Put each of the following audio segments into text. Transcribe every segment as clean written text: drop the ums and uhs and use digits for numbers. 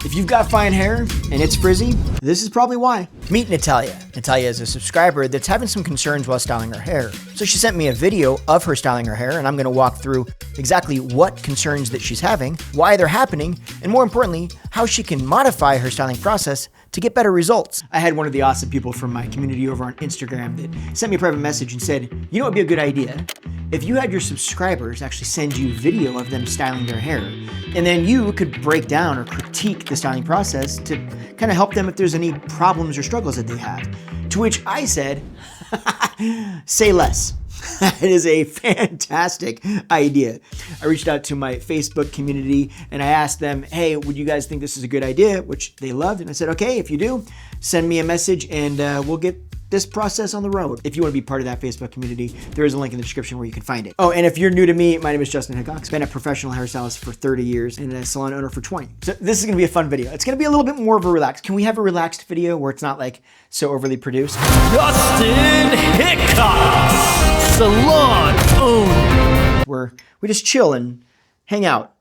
If you've got fine hair and it's frizzy, this is probably why. Meet Natalia. Natalia is a subscriber that's having some concerns while styling her hair. So she sent me a video of her styling her hair, and I'm gonna walk through exactly what concerns that she's having, why they're happening, and more importantly, how she can modify her styling process to get better results. I had one of the awesome people from my community over on Instagram that sent me a private message and said, you know what would be a good idea? If you had your subscribers actually send you video of them styling their hair, and then you could break down or critique the styling process to kind of help them if there's any problems or struggles that they have. To which I said, say less. That is a fantastic idea. I reached out to my Facebook community and I asked them, hey, would you guys think this is a good idea? Which they loved. And I said, okay, if you do, send me a message and we'll get this process on the road. If you want to be part of that Facebook community, there is a link in the description where you can find it. Oh, and if you're new to me, my name is Justin Hickox. Been a professional hairstylist for 30 years and a salon owner for 20. So this is gonna be a fun video. It's gonna be a little bit more of a relaxed. Can we have a relaxed video where it's not like so overly produced? Justin Hickox, salon owner. Where we just chill and hang out.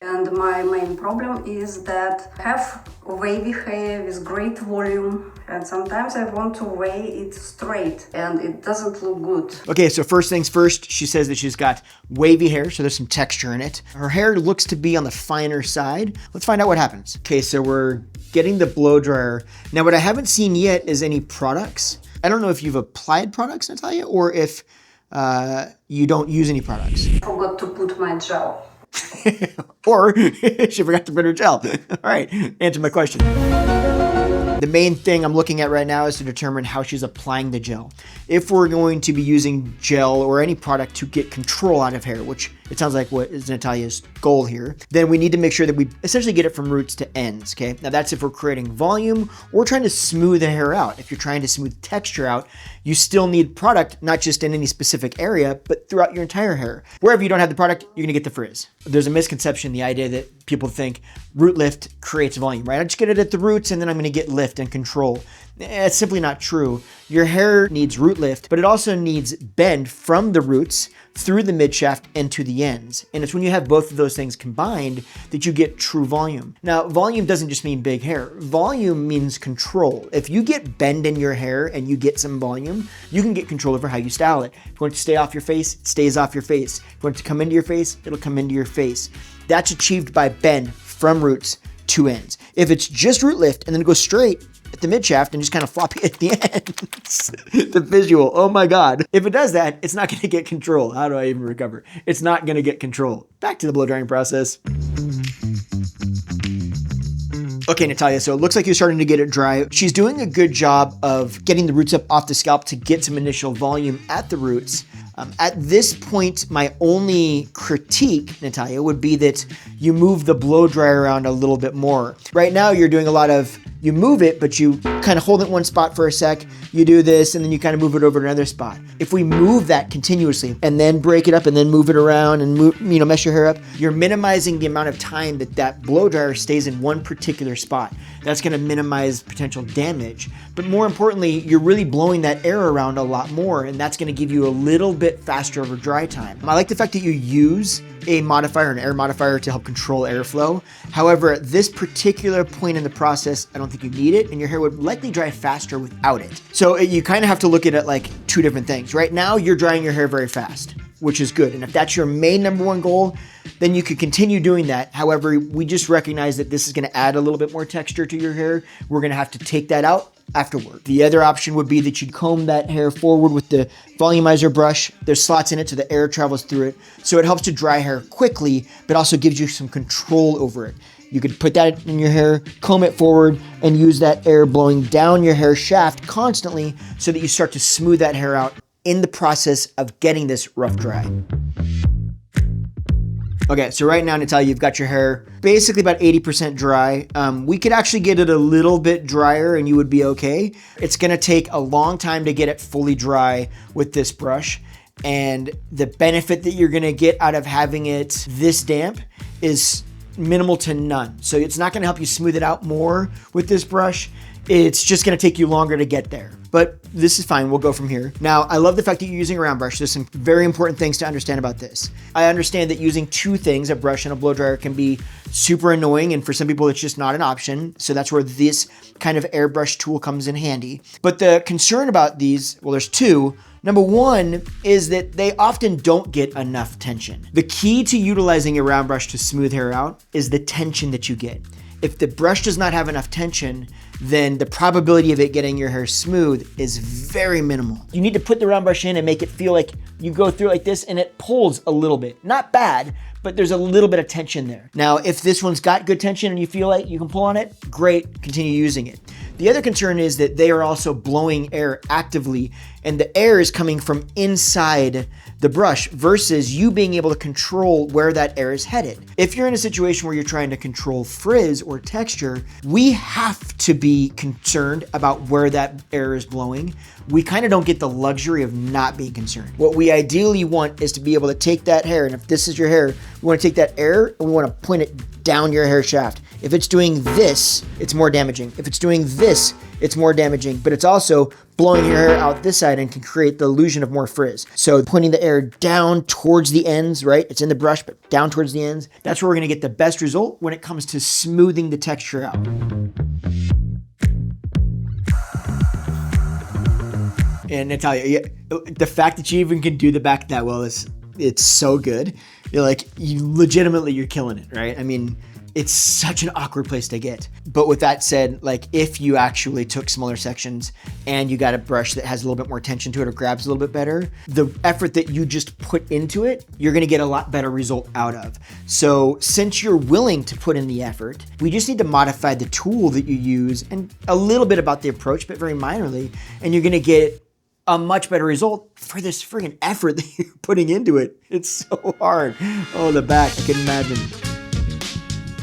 And my main problem is that I have wavy hair with great volume, and sometimes I want to weigh it straight and it doesn't look good. Okay, so first things first, she says that she's got wavy hair, so there's some texture in it. Her hair looks to be on the finer side. Let's find out what happens. Okay, so we're getting the blow dryer. Now what I haven't seen yet is any products. I don't know if you've applied products, Natalia, or if you don't use any products. I forgot to put my gel. Or she forgot to put her gel. All right, answer my question. The main thing I'm looking at right now is to determine how she's applying the gel. If we're going to be using gel or any product to get control out of hair, which it sounds like what is Natalia's goal here, then we need to make sure that we essentially get it from roots to ends, okay? Now that's if we're creating volume or trying to smooth the hair out. If you're trying to smooth texture out, you still need product, not just in any specific area, but throughout your entire hair. Wherever you don't have the product, you're gonna get the frizz. There's a misconception, the idea that people think root lift creates volume, right? I just get it at the roots and then I'm gonna get lift and control. It's simply not true. Your hair needs root lift, but it also needs bend from the roots through the mid shaft and to the ends. And it's when you have both of those things combined that you get true volume. Now, volume doesn't just mean big hair. Volume means control. If you get bend in your hair and you get some volume, you can get control over how you style it. If you want it to stay off your face, it stays off your face. If you want it to come into your face, it'll come into your face. That's achieved by bend from roots to ends. If it's just root lift and then it goes straight at the mid shaft and just kind of floppy at the ends, the visual, oh my God. If it does that, it's not gonna get control. How do I even recover? It's not gonna get control. Back to the blow drying process. Okay, Natalia, so it looks like you're starting to get it dry. She's doing a good job of getting the roots up off the scalp to get some initial volume at the roots. At this point, my only critique, Natalia, would be that you move the blow dryer around a little bit more. Right now, you're doing a lot of, you move it, but you kind of hold it one spot for a sec, you do this, and then you kind of move it over to another spot. If we move that continuously and then break it up and then move it around and move, mess your hair up, you're minimizing the amount of time that that blow dryer stays in one particular spot. That's gonna minimize potential damage. But more importantly, you're really blowing that air around a lot more, and that's gonna give you a little bit faster over dry time. I like the fact that you use a modifier, an air modifier, to help control airflow. However, at this particular point in the process, I don't think you need it, and your hair would likely dry faster without it. So you kind of have to look at it like two different things. Right now, you're drying your hair very fast, which is good. And if that's your main number one goal, then you could continue doing that. However, we just recognize that this is gonna add a little bit more texture to your hair. We're gonna have to take that out afterward. The other option would be that you comb that hair forward with the volumizer brush. There's slots in it so the air travels through it. So it helps to dry hair quickly, but also gives you some control over it. You could put that in your hair, comb it forward, and use that air blowing down your hair shaft constantly so that you start to smooth that hair out in the process of getting this rough dry. Okay, so right now, Natalia, you've got your hair basically about 80% dry. We could actually get it a little bit drier and you would be okay. It's gonna take a long time to get it fully dry with this brush. And the benefit that you're gonna get out of having it this damp is minimal to none. So it's not gonna help you smooth it out more with this brush. It's just gonna take you longer to get there. But this is fine, we'll go from here. Now, I love the fact that you're using a round brush. There's some very important things to understand about this. I understand that using two things, a brush and a blow dryer, can be super annoying, and for some people it's just not an option. So that's where this kind of airbrush tool comes in handy. But the concern about these, well, there's two. Number one is that they often don't get enough tension. The key to utilizing a round brush to smooth hair out is the tension that you get. If the brush does not have enough tension, then the probability of it getting your hair smooth is very minimal. You need to put the round brush in and make it feel like you go through like this and it pulls a little bit. Not bad, but there's a little bit of tension there. Now, if this one's got good tension and you feel like you can pull on it, great, continue using it. The other concern is that they are also blowing air actively, and the air is coming from inside the brush versus you being able to control where that air is headed. If you're in a situation where you're trying to control frizz or texture, we have to be concerned about where that air is blowing. We kind of don't get the luxury of not being concerned. What we ideally want is to be able to take that hair, and if this is your hair, we want to take that air and we want to point it down your hair shaft. If it's doing this, it's more damaging. If it's doing this, it's more damaging, but it's also blowing your hair out this side and can create the illusion of more frizz. So pointing the air down towards the ends, right? It's in the brush, but down towards the ends. That's where we're gonna get the best result when it comes to smoothing the texture out. And Natalia, the fact that you even can do the back that well it's so good. You're like, you're killing it, right? I mean, it's such an awkward place to get. But with that said, like if you actually took smaller sections and you got a brush that has a little bit more tension to it or grabs a little bit better, the effort that you just put into it, you're gonna get a lot better result out of. So since you're willing to put in the effort, we just need to modify the tool that you use and a little bit about the approach, but very minorly, and you're gonna get a much better result for this friggin' effort that you're putting into it. It's so hard. Oh, the back, I can imagine.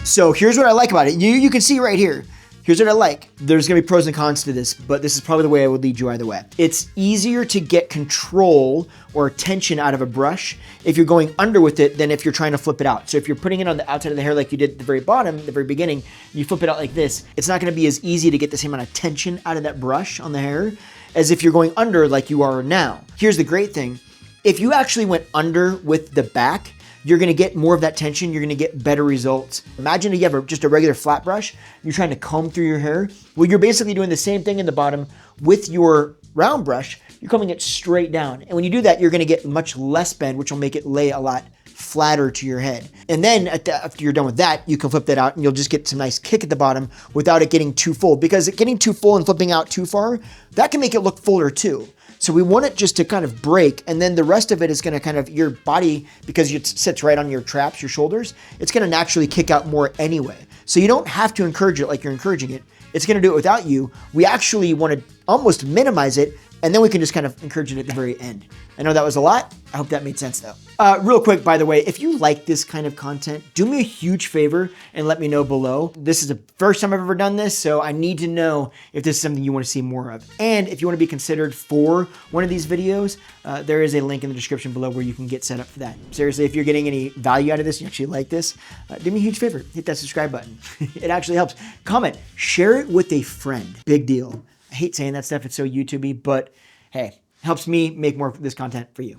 So here's what I like about it. You can see right here. Here's what I like. There's gonna be pros and cons to this, but this is probably the way I would lead you either way. It's easier to get control or tension out of a brush if you're going under with it than if you're trying to flip it out. So if you're putting it on the outside of the hair like you did at the very bottom, the very beginning, you flip it out like this, it's not gonna be as easy to get the same amount of tension out of that brush on the hair as if you're going under like you are now. Here's the great thing. If you actually went under with the back, you're gonna get more of that tension, you're gonna get better results. Imagine if you have just a regular flat brush, you're trying to comb through your hair. Well, you're basically doing the same thing in the bottom with your round brush, you're combing it straight down. And when you do that, you're gonna get much less bend, which will make it lay a lot flatter to your head. And then after you're done with that, you can flip that out and you'll just get some nice kick at the bottom without it getting too full, because getting too full and flipping out too far, that can make it look fuller too. So we want it just to kind of break, and then the rest of it is gonna kind of, your body, because it sits right on your traps, your shoulders, it's gonna naturally kick out more anyway. So you don't have to encourage it like you're encouraging it. It's gonna do it without you. We actually wanna almost minimize it, and then we can just kind of encourage it at the very end. I know that was a lot. I hope that made sense though. Real quick, by the way, if you like this kind of content, do me a huge favor and let me know below. This is the first time I've ever done this, so I need to know if this is something you want to see more of. And if you want to be considered for one of these videos, there is a link in the description below where you can get set up for that. Seriously, if you're getting any value out of this, you actually like this, do me a huge favor, hit that subscribe button. It actually helps. Comment, share it with a friend. Big deal. I hate saying that stuff, it's so YouTube-y, but hey, it helps me make more of this content for you.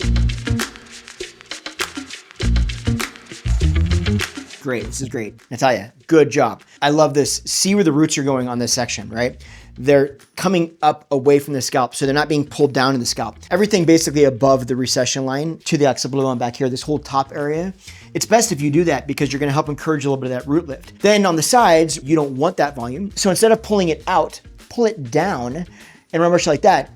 Great, this is great. Natalia, good job. I love this. See where the roots are going on this section, right? They're coming up away from the scalp, so they're not being pulled down in the scalp. Everything basically above the recession line to the occipital bone back here, this whole top area. It's best if you do that because you're gonna help encourage a little bit of that root lift. Then on the sides, you don't want that volume. So instead of pulling it out, pull it down and run brush like that.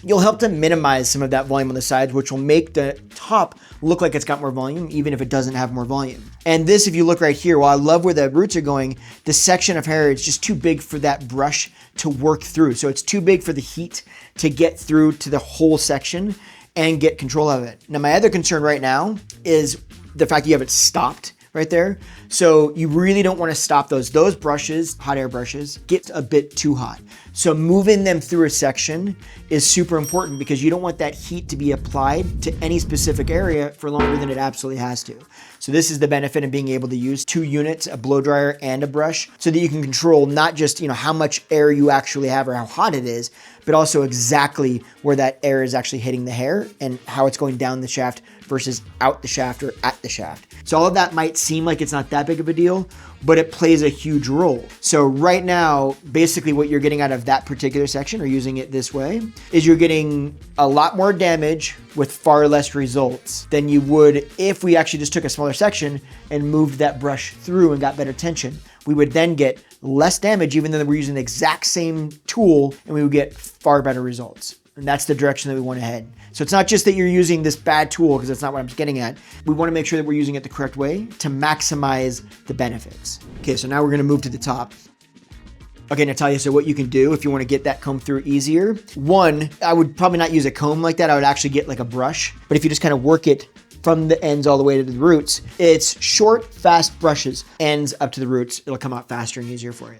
You'll help to minimize some of that volume on the sides, which will make the top look like it's got more volume, even if it doesn't have more volume. And this, if you look right here, while I love where the roots are going, the section of hair is just too big for that brush to work through. So it's too big for the heat to get through to the whole section and get control of it. Now, my other concern right now is the fact that you have it stopped right there. So you really don't want to stop those. Those brushes, hot air brushes, get a bit too hot. So moving them through a section is super important because you don't want that heat to be applied to any specific area for longer than it absolutely has to. So this is the benefit of being able to use 2 units, a blow dryer and a brush, so that you can control not just, how much air you actually have or how hot it is, but also exactly where that air is actually hitting the hair and how it's going down the shaft versus out the shaft or at the shaft. So all of that might seem like it's not that big of a deal, but it plays a huge role. So right now, basically what you're getting out of that particular section, or using it this way, is you're getting a lot more damage with far less results than you would if we actually just took a smaller section and moved that brush through and got better tension. We would then get less damage even though we're using the exact same tool, and we would get far better results. And that's the direction that we want to head. So it's not just that you're using this bad tool, because that's not what I'm getting at. We want to make sure that we're using it the correct way to maximize the benefits. Okay, so now we're going to move to the top. Okay, Natalia, so what you can do if you want to get that comb through easier, one, I would probably not use a comb like that. I would actually get like a brush. But if you just kind of work it from the ends all the way to the roots, it's short, fast brushes, ends up to the roots. It'll come out faster and easier for you.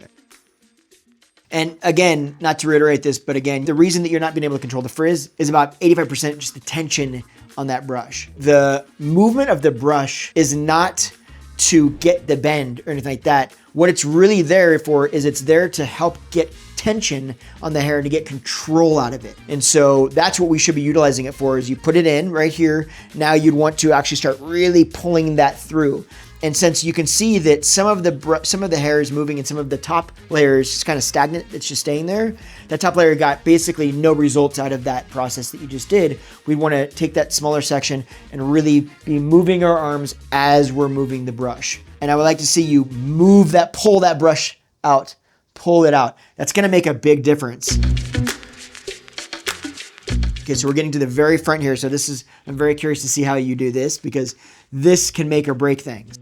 And again, not to reiterate this, but again, the reason that you're not being able to control the frizz is about 85% just the tension on that brush. The movement of the brush is not to get the bend or anything like that. What it's really there for is it's there to help get tension on the hair and to get control out of it. And so that's what we should be utilizing it for, is you put it in right here. Now you'd want to actually start really pulling that through. And since you can see that some of the hair is moving and some of the top layer is just kind of stagnant, it's just staying there, that top layer got basically no results out of that process that you just did. We want to take that smaller section and really be moving our arms as we're moving the brush. And I would like to see you move that, pull that brush out, pull it out. That's going to make a big difference. Okay, so we're getting to the very front here. So I'm very curious to see how you do this, because this can make or break things.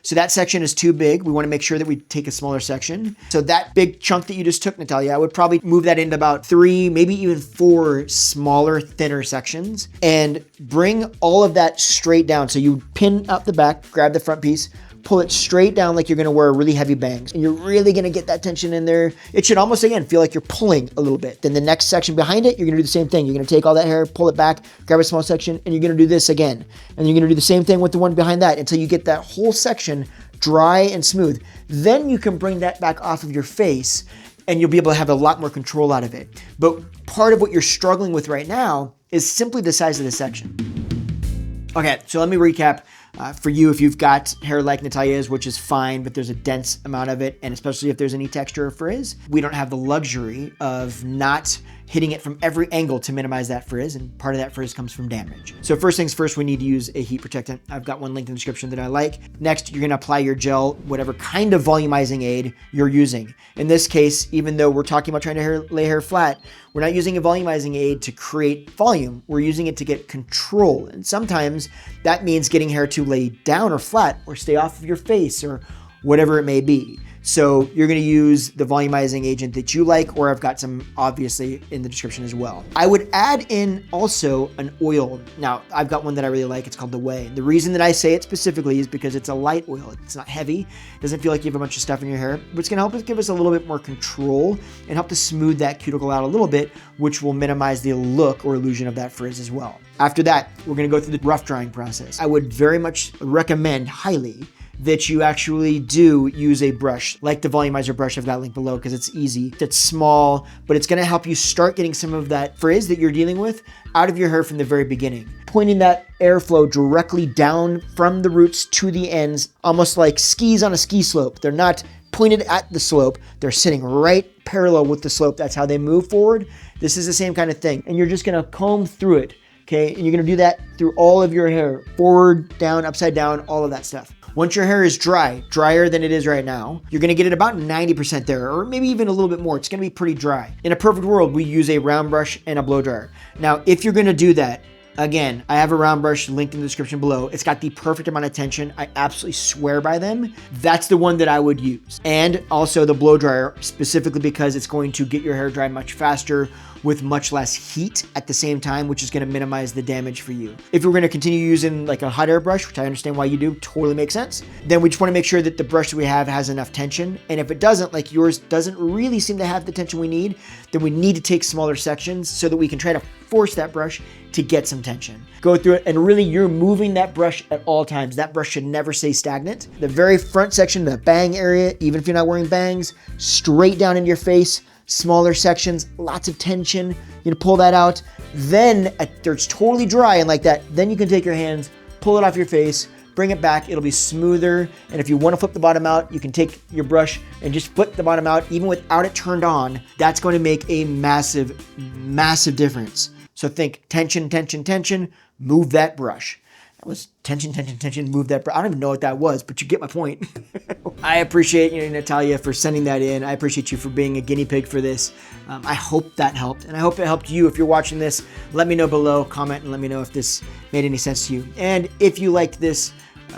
So that section is too big. We want to make sure that we take a smaller section. So that big chunk that you just took, Natalia, I would probably move that into about 3, maybe even 4 smaller, thinner sections, and bring all of that straight down. So you pin up the back, grab the front piece, pull it straight down like you're going to wear really heavy bangs. And you're really going to get that tension in there. It should almost, again, feel like you're pulling a little bit. Then the next section behind it, you're going to do the same thing. You're going to take all that hair, pull it back, grab a small section, and you're going to do this again. And you're going to do the same thing with the one behind that until you get that whole section dry and smooth. Then you can bring that back off of your face and you'll be able to have a lot more control out of it. But part of what you're struggling with right now is simply the size of the section. Okay, so let me recap. For you, if you've got hair like Natalia's, which is fine, but there's a dense amount of it, and especially if there's any texture or frizz, we don't have the luxury of not hitting it from every angle to minimize that frizz, and part of that frizz comes from damage. So first things first, we need to use a heat protectant. I've got one linked in the description that I like. Next, you're gonna apply your gel, whatever kind of volumizing aid you're using. In this case, even though we're talking about trying to lay hair flat, we're not using a volumizing aid to create volume. We're using it to get control. And sometimes that means getting hair to lay down or flat or stay off of your face or whatever it may be. So you're going to use the volumizing agent that you like, or I've got some obviously in the description as well. I would add in also an oil. Now, I've got one that I really like. It's called the Whey. The reason that I say it specifically is because it's a light oil. It's not heavy. It doesn't feel like you have a bunch of stuff in your hair, but it's going to help us give us a little bit more control and help to smooth that cuticle out a little bit, which will minimize the look or illusion of that frizz as well. After that, we're going to go through the rough drying process. I would very much recommend highly that you actually do use a brush, like the volumizer brush I've got linked below, because it's easy. It's small, but it's gonna help you start getting some of that frizz that you're dealing with out of your hair from the very beginning. Pointing that airflow directly down from the roots to the ends, almost like skis on a ski slope. They're not pointed at the slope, they're sitting right parallel with the slope. That's how they move forward. This is the same kind of thing. And you're just gonna comb through it, okay? And you're gonna do that through all of your hair, forward, down, upside down, all of that stuff. Once your hair is dry, drier than it is right now, you're gonna get it about 90% there, or maybe even a little bit more. It's gonna be pretty dry. In a perfect world, we use a round brush and a blow dryer. Now, if you're gonna do that, again, I have a round brush linked in the description below. It's got the perfect amount of tension. I absolutely swear by them. That's the one that I would use. And also the blow dryer, specifically because it's going to get your hair dry much faster, with much less heat at the same time, which is gonna minimize the damage for you. If we're gonna continue using like a hot air brush, which I understand why you do, totally makes sense, then we just wanna make sure that the brush that we have has enough tension. And if it doesn't, like yours doesn't really seem to have the tension we need, then we need to take smaller sections so that we can try to force that brush to get some tension. Go through it, and really you're moving that brush at all times. That brush should never stay stagnant. The very front section, the bang area, even if you're not wearing bangs, straight down into your face, smaller sections, lots of tension. You're gonna pull that out. Then after it's totally dry and like that, then you can take your hands, pull it off your face, bring it back, it'll be smoother. And if you wanna flip the bottom out, you can take your brush and just flip the bottom out even without it turned on. That's going to make a massive, massive difference. So think tension, tension, tension, move that brush. That was tension, tension, tension, move that brush. I don't even know what that was, but you get my point. I appreciate you, Natalia, for sending that in. I appreciate you for being a guinea pig for this. I hope that helped, and I hope it helped you. If you're watching this, let me know below, comment, and let me know if this made any sense to you. And if you liked this,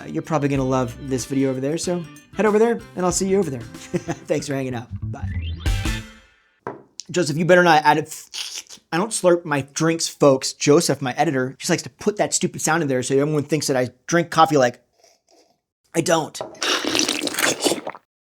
you're probably gonna love this video over there, so head over there, and I'll see you over there. Thanks for hanging out. Bye. Joseph, you better not add it. I don't slurp my drinks, folks. Joseph, my editor, just likes to put that stupid sound in there so everyone thinks that I drink coffee like I don't.